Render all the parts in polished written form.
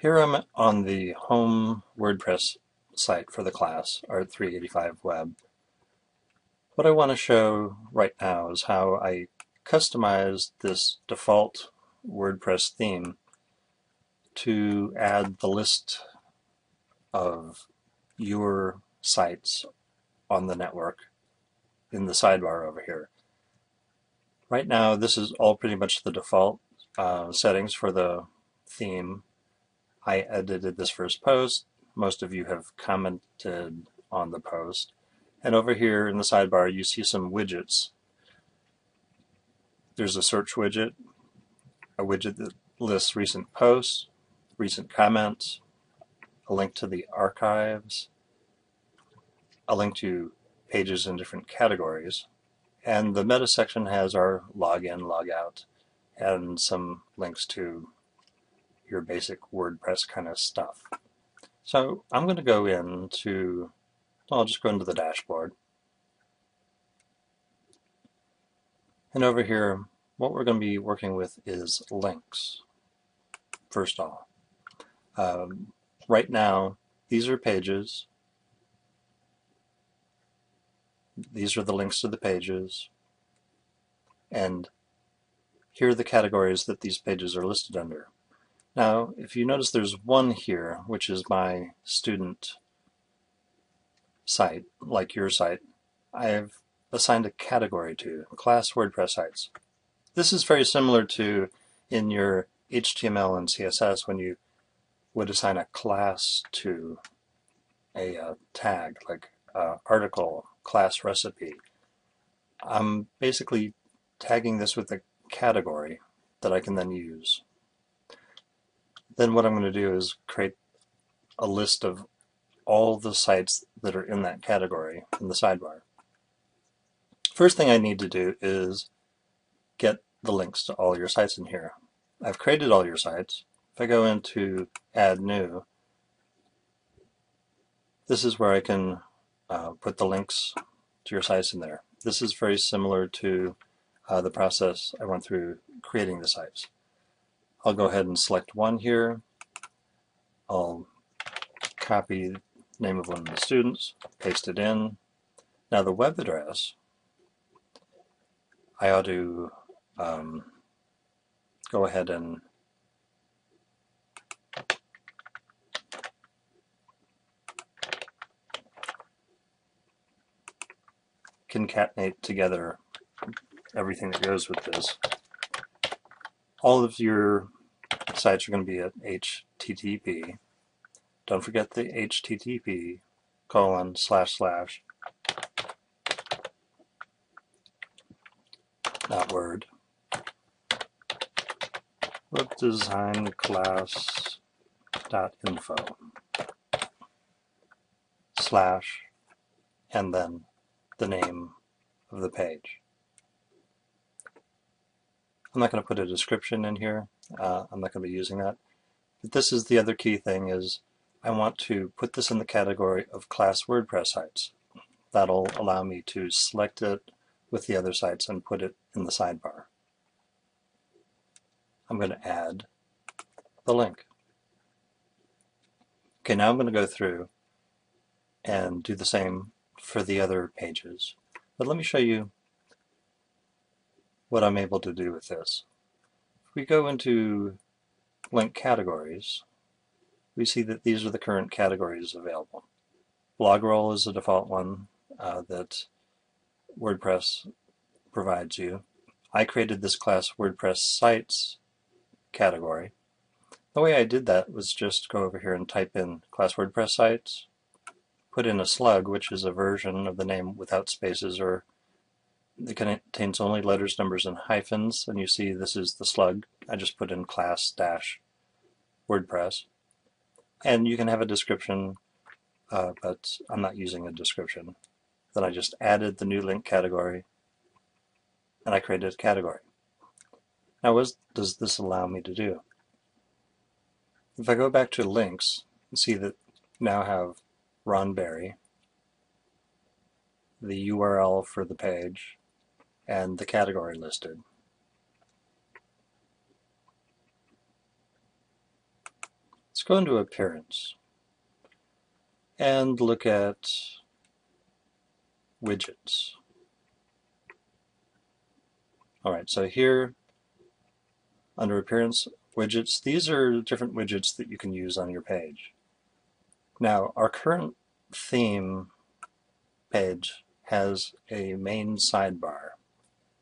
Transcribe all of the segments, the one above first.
Here I'm on the home WordPress site for the class, Art 385 Web. What I want to show right now is how I customized this default WordPress theme to add the list of your sites on the network in the sidebar over here. Right now, this is all pretty much the default settings for the theme. I edited this first post. Most of you have commented on the post. And over here in the sidebar, you see some widgets. There's a search widget, a widget that lists recent posts, recent comments, a link to the archives, a link to pages in different categories, and the meta section has our login, logout, and some links to your basic WordPress kind of stuff. So I'm going to go into, I'll just go into the dashboard. And over here, what we're going to be working with is links, first off. Right now, these are pages. These are the links to the pages. And here are the categories that these pages are listed under. Now, if you notice there's one here, which is my student site, like your site, I've assigned a category to, class WordPress sites. This is very similar to in your HTML and CSS when you would assign a class to a tag, like article, class recipe. I'm basically tagging this with a category that I can then use. Then what I'm going to do is create a list of all the sites that are in that category in the sidebar. First thing I need to do is get the links to all your sites in here. I've created all your sites. If I go into Add New, this is where I can put the links to your sites in there. This is very similar to the process I went through creating the sites. I'll go ahead and select one here. I'll copy the name of one of the students, paste it in. Now the web address, I ought to go ahead and concatenate together everything that goes with this. All of your sites are going to be at HTTP. Don't forget the HTTP : not Word, webdesignclass.info / and then the name of the page. I'm not going to put a description in here. I'm not going to be using that. But this is the other key thing is I want to put this in the category of class WordPress sites. That'll allow me to select it with the other sites and put it in the sidebar. I'm going to add the link. Okay, now I'm going to go through and do the same for the other pages. But let me show you what I'm able to do with this. If we go into link categories, we see that these are the current categories available. Blogroll is the default one that WordPress provides you. I created this class WordPress sites category. The way I did that was just go over here and type in class WordPress sites, put in a slug, which is a version of the name without spaces, or it contains only letters, numbers, and hyphens, and you see this is the slug. I just put in class-WordPress. And you can have a description, but I'm not using a description. Then I just added the new link category, and I created a category. Now what does this allow me to do? If I go back to links, you see that now have Ron Berry, the URL for the page, and the category listed. Let's go into Appearance and look at Widgets. All right, so here under Appearance, Widgets, these are different widgets that you can use on your page. Now, our current theme page has a main sidebar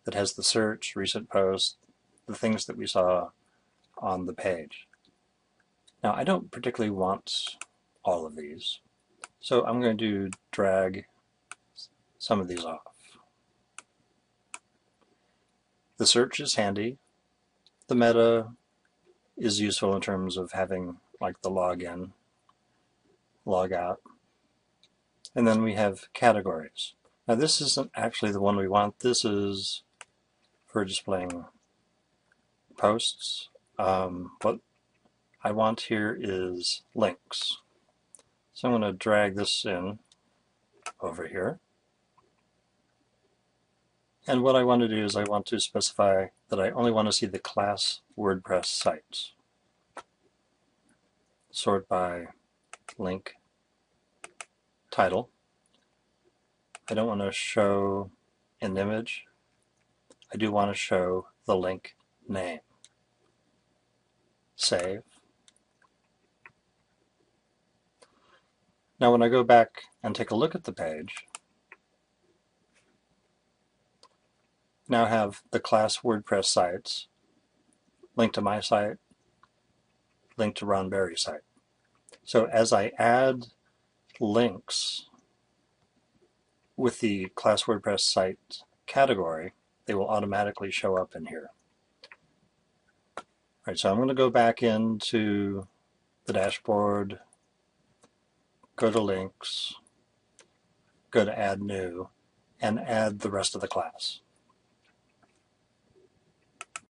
that has the search, recent posts, the things that we saw on the page. Now, I don't particularly want all of these, so I'm going to drag some of these off. The search is handy. The meta is useful in terms of having like the login, log out. And then we have categories. Now this isn't actually the one we want. This is for displaying posts. What I want here is links. So I'm going to drag this in over here. And what I want to do is I want to specify that I only want to see the class WordPress sites. Sort by link title. I don't want to show an image. I do want to show the link name. Save. Now when I go back and take a look at the page, now have the class WordPress sites, link to my site, link to Ron Berry's site. So as I add links with the class WordPress site category, they will automatically show up in here. All right, so I'm going to go back into the dashboard, go to links, go to add new, and add the rest of the class.